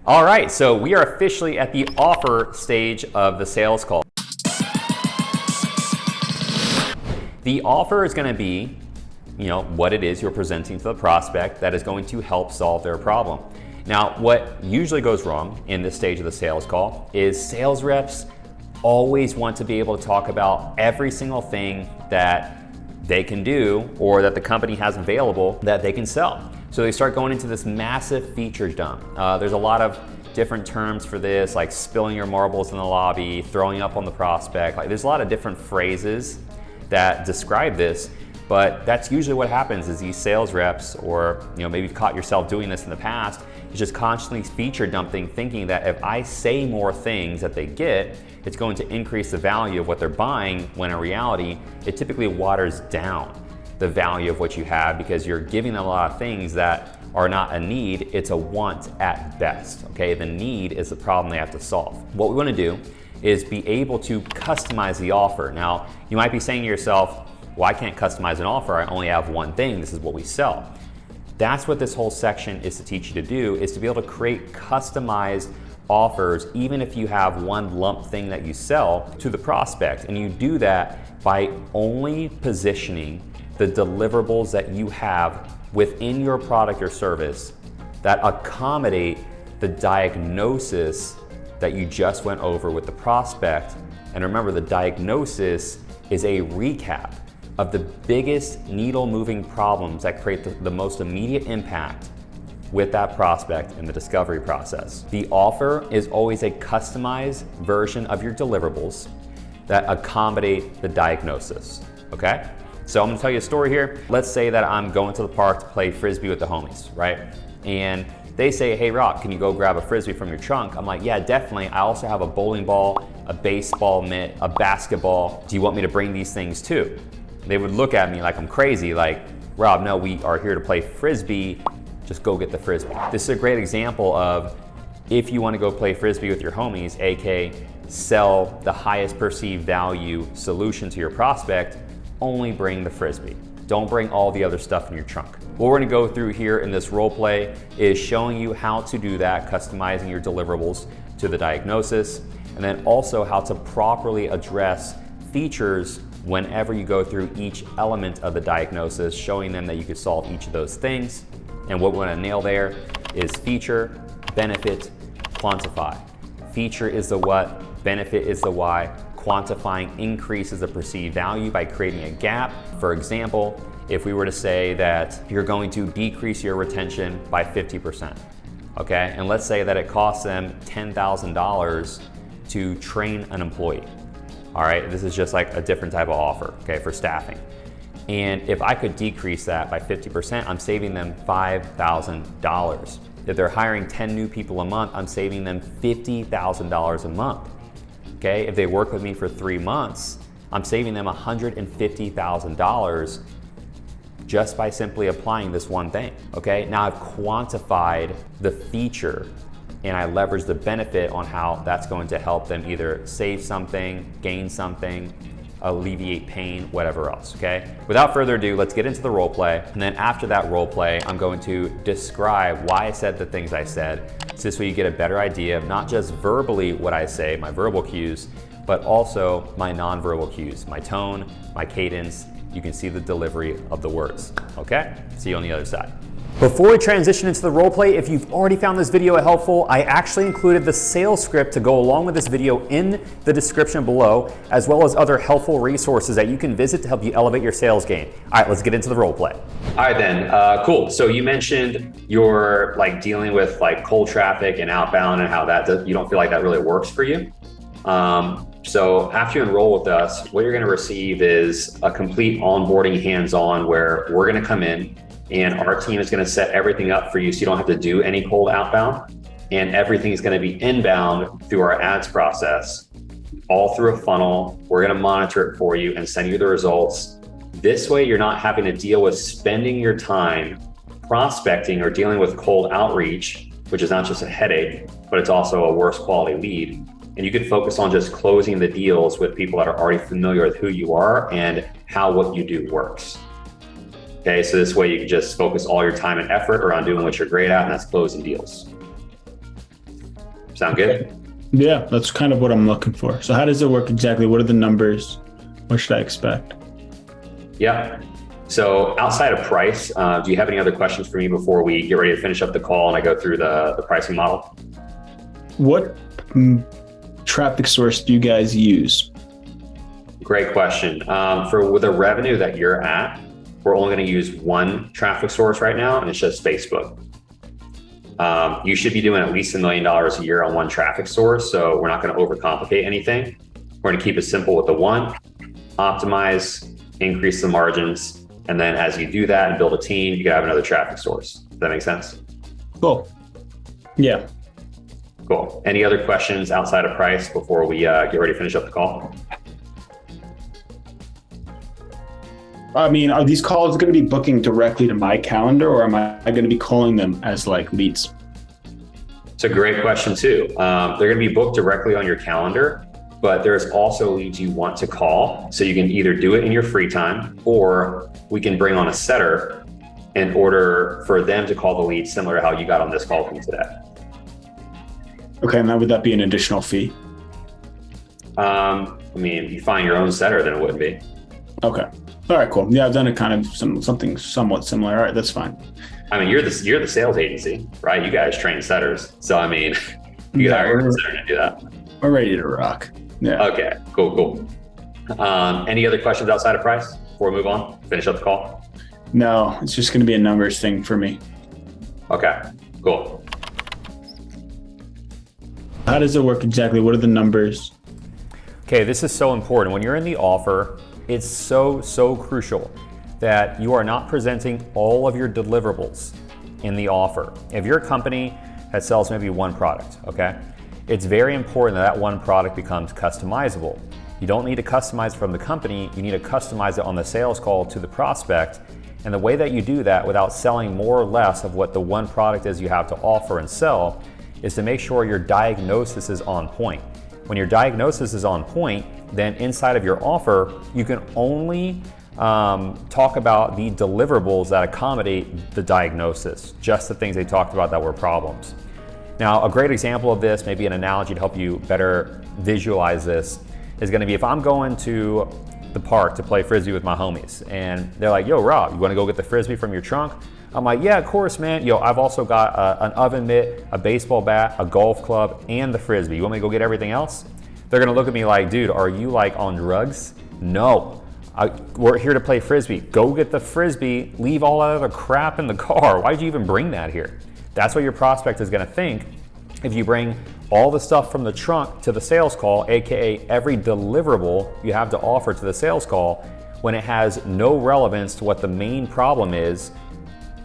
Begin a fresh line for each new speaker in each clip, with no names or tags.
All right, so we are officially at the offer stage of the sales call. The offer is going to be, what it is you're presenting to the prospect that is going to help solve their problem. Now, what usually goes wrong in this stage of the sales call is sales reps always want to be able to talk about every single thing that they can do or that the company has available that they can sell. So they start going into this massive feature dump. There's a lot of different terms for this, like spilling your marbles in the lobby, throwing up on the prospect. There's a lot of different phrases that describe this, but that's usually what happens is these sales reps, or maybe you've caught yourself doing this in the past, is just constantly feature dumping, thinking that if I say more things that they get, it's going to increase the value of what they're buying, when in reality, it typically waters down the value of what you have because you're giving them a lot of things that are not a need, it's a want at best, okay? The need is the problem they have to solve. What we wanna do is be able to customize the offer. Now, you might be saying to yourself, well, I can't customize an offer, I only have one thing, this is what we sell. That's what this whole section is to teach you to do, is to be able to create customized offers, even if you have one lump thing that you sell to the prospect. And you do that by only positioning the deliverables that you have within your product or service that accommodate the diagnosis that you just went over with the prospect. And remember, the diagnosis is a recap of the biggest needle moving problems that create the most immediate impact with that prospect in the discovery process. The offer is always a customized version of your deliverables that accommodate the diagnosis, okay? So I'm gonna tell you a story here. Let's say that I'm going to the park to play Frisbee with the homies, right? And they say, hey Rock, can you go grab a Frisbee from your trunk? I'm like, yeah, definitely. I also have a bowling ball, a baseball mitt, a basketball. Do you want me to bring these things too? They would look at me like I'm crazy, like, Rob, no, we are here to play Frisbee, just go get the Frisbee. This is a great example of if you wanna go play Frisbee with your homies, aka sell the highest perceived value solution to your prospect, only bring the Frisbee. Don't bring all the other stuff in your trunk. What we're gonna go through here in this role play is showing you how to do that, customizing your deliverables to the diagnosis, and then also how to properly address features whenever you go through each element of the diagnosis, showing them that you could solve each of those things. And what we're gonna nail there is feature, benefit, quantify. Feature is the what, benefit is the why, quantifying increases the perceived value by creating a gap. For example, if we were to say that you're going to decrease your retention by 50%, okay? And let's say that it costs them $10,000 to train an employee, all right? This is just like a different type of offer, okay, for staffing. And if I could decrease that by 50%, I'm saving them $5,000. If they're hiring 10 new people a month, I'm saving them $50,000 a month. Okay, if they work with me for 3 months, I'm saving them $150,000 just by simply applying this one thing, okay? Now I've quantified the feature and I leverage the benefit on how that's going to help them either save something, gain something, alleviate pain, whatever else, okay? Without further ado, let's get into the role play. And then after that role play, I'm going to describe why I said the things I said. So this way you get a better idea of not just verbally what I say, my verbal cues, but also my nonverbal cues, my tone, my cadence. You can see the delivery of the words, okay? See you on the other side. Before we transition into the role play, if you've already found this video helpful, I actually included the sales script to go along with this video in the description below, as well as other helpful resources that you can visit to help you elevate your sales game. All right, let's get into the role play. All right then, cool. So you mentioned you're dealing with cold traffic and outbound and how that you don't feel like that really works for you. So after you enroll with us, what you're gonna receive is a complete onboarding hands-on where we're gonna come in and our team is gonna set everything up for you so you don't have to do any cold outbound, and everything is gonna be inbound through our ads process, all through a funnel. We're gonna monitor it for you and send you the results. This way you're not having to deal with spending your time prospecting or dealing with cold outreach, which is not just a headache, but it's also a worse quality lead. And you can focus on just closing the deals with people that are already familiar with who you are and how what you do works. Okay, so this way you can just focus all your time and effort around doing what you're great at, and that's closing deals. Sound good?
Yeah, that's kind of what I'm looking for. So how does it work exactly? What are the numbers? What should I expect?
Yeah. So outside of price, do you have any other questions for me before we get ready to finish up the call and I go through the pricing model?
What traffic source do you guys use?
Great question. For the revenue that you're at, we're only going to use one traffic source right now, and it's just Facebook. You should be doing at least $1 million a year on one traffic source, so we're not going to overcomplicate anything. We're going to keep it simple with the one, optimize, increase the margins, and then as you do that and build a team, you can have another traffic source. Does that make sense?
Cool. Yeah.
Cool. Any other questions outside of price before we get ready to finish up the call?
I mean, are these calls going to be booking directly to my calendar, or am I going to be calling them as like leads?
It's a great question too. They're going to be booked directly on your calendar, but there's also leads you want to call. So you can either do it in your free time, or we can bring on a setter in order for them to call the lead, similar to how you got on this call with me today.
Okay, and would that be an additional fee?
I mean, if you find your own setter, then it wouldn't be.
Okay. All right, cool. Yeah, I've done a kind of something somewhat similar. All right, that's fine.
I mean, you're the sales agency, right? You guys train setters. So, I mean, you got hire a setter to do that.
We're ready to rock. Yeah.
Okay, cool. Any other questions outside of price before we move on? Finish up the call?
No, it's just going to be a numbers thing for me.
Okay, cool.
How does it work exactly? What are the numbers?
Okay, this is so important. When you're in the offer, it's so crucial that you are not presenting all of your deliverables in the offer. If you're a company that sells maybe one product, okay, it's very important that one product becomes customizable. You don't need to customize it from the company, you need to customize it on the sales call to the prospect. And the way that you do that without selling more or less of what the one product is you have to offer and sell is to make sure your diagnosis is on point. When your diagnosis is on point, then inside of your offer, you can only talk about the deliverables that accommodate the diagnosis, just the things they talked about that were problems. Now, a great example of this, maybe an analogy to help you better visualize this, is gonna be if I'm going to the park to play Frisbee with my homies, and they're like, yo, Rob, you wanna go get the Frisbee from your trunk? I'm like, yeah, of course, man. Yo, I've also got an oven mitt, a baseball bat, a golf club, and the Frisbee. You want me to go get everything else? They're gonna look at me like, dude, are you like on drugs? No, we're here to play Frisbee. Go get the Frisbee, leave all that other crap in the car. Why'd you even bring that here? That's what your prospect is gonna think if you bring all the stuff from the trunk to the sales call, AKA every deliverable you have to offer to the sales call, when it has no relevance to what the main problem is,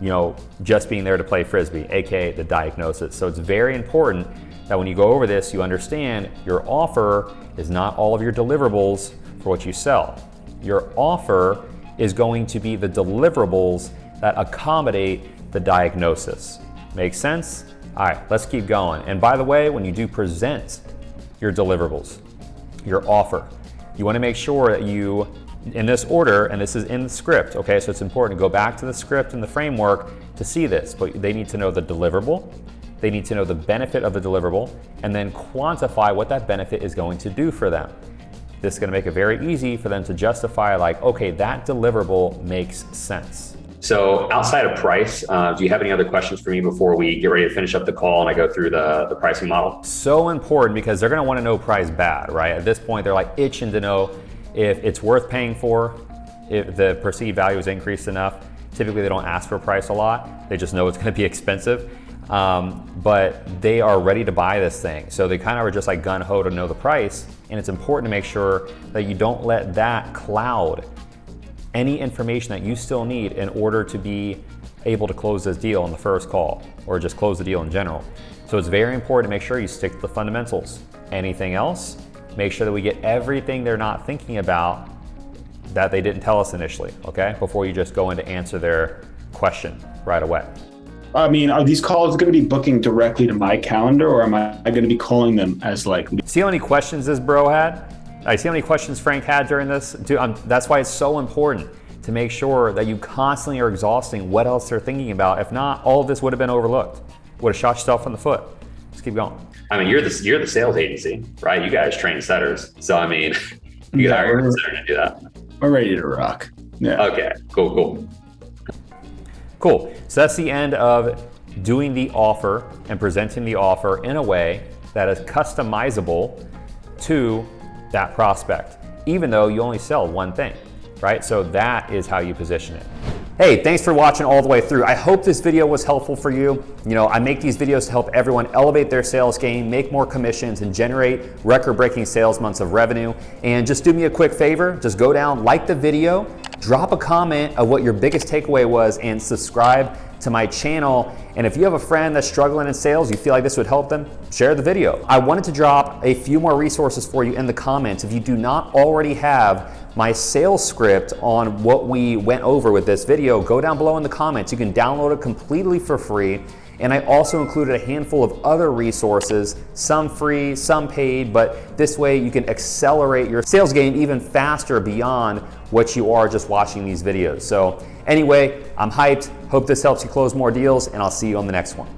you know, just being there to play Frisbee, AKA the diagnosis. So it's very important that when you go over this, you understand your offer is not all of your deliverables for what you sell. Your offer is going to be the deliverables that accommodate the diagnosis. Make sense? All right, let's keep going. And by the way, when you do present your deliverables, your offer, you want to make sure that you, in this order, and this is in the script, okay? So it's important to go back to the script and the framework to see this, but they need to know the deliverable, they need to know the benefit of the deliverable, and then quantify what that benefit is going to do for them. This is going to make it very easy for them to justify, like, okay, that deliverable makes sense. So outside of price, do you have any other questions for me before we get ready to finish up the call and I go through the pricing model? So important, because they're going to want to know price bad, right? At this point, they're like itching to know if it's worth paying for, if the perceived value is increased enough. Typically, they don't ask for price a lot. They just know it's going to be expensive. But they are ready to buy this thing. So they kind of are just like gun-ho to know the price. And it's important to make sure that you don't let that cloud any information that you still need in order to be able to close this deal on the first call, or just close the deal in general. So it's very important to make sure you stick to the fundamentals. Anything else, make sure that we get everything they're not thinking about that they didn't tell us initially, okay? Before you just go in to answer their question right away.
I mean, are these calls going to be booking directly to my calendar, or am I going to be calling them as like...
See how many questions this bro had? I see how many questions Frank had during this. Dude, that's why it's so important to make sure that you constantly are exhausting what else they're thinking about. If not, all of this would have been overlooked. Would have shot yourself in the foot. Just keep going.
I mean, you're the sales agency, right? You guys train setters. So, I mean, you can hire a setter to do that.
We're ready to rock. Yeah.
Okay, cool.
Cool. So that's the end of doing the offer and presenting the offer in a way that is customizable to that prospect, even though you only sell one thing, right? So that is how you position it. Hey, thanks for watching all the way through. I hope this video was helpful for you. You know, I make these videos to help everyone elevate their sales game, make more commissions, and generate record-breaking sales months of revenue. And just do me a quick favor, just go down, like the video, drop a comment of what your biggest takeaway was, and subscribe to my channel. And if you have a friend that's struggling in sales, you feel like this would help them, share the video. I wanted to drop a few more resources for you in the comments. If you do not already have my sales script on what we went over with this video, go down below in the comments. You can download it completely for free. And I also included a handful of other resources, some free, some paid, but this way you can accelerate your sales game even faster beyond what you are just watching these videos. So anyway, I'm hyped. Hope this helps you close more deals, and I'll see you on the next one.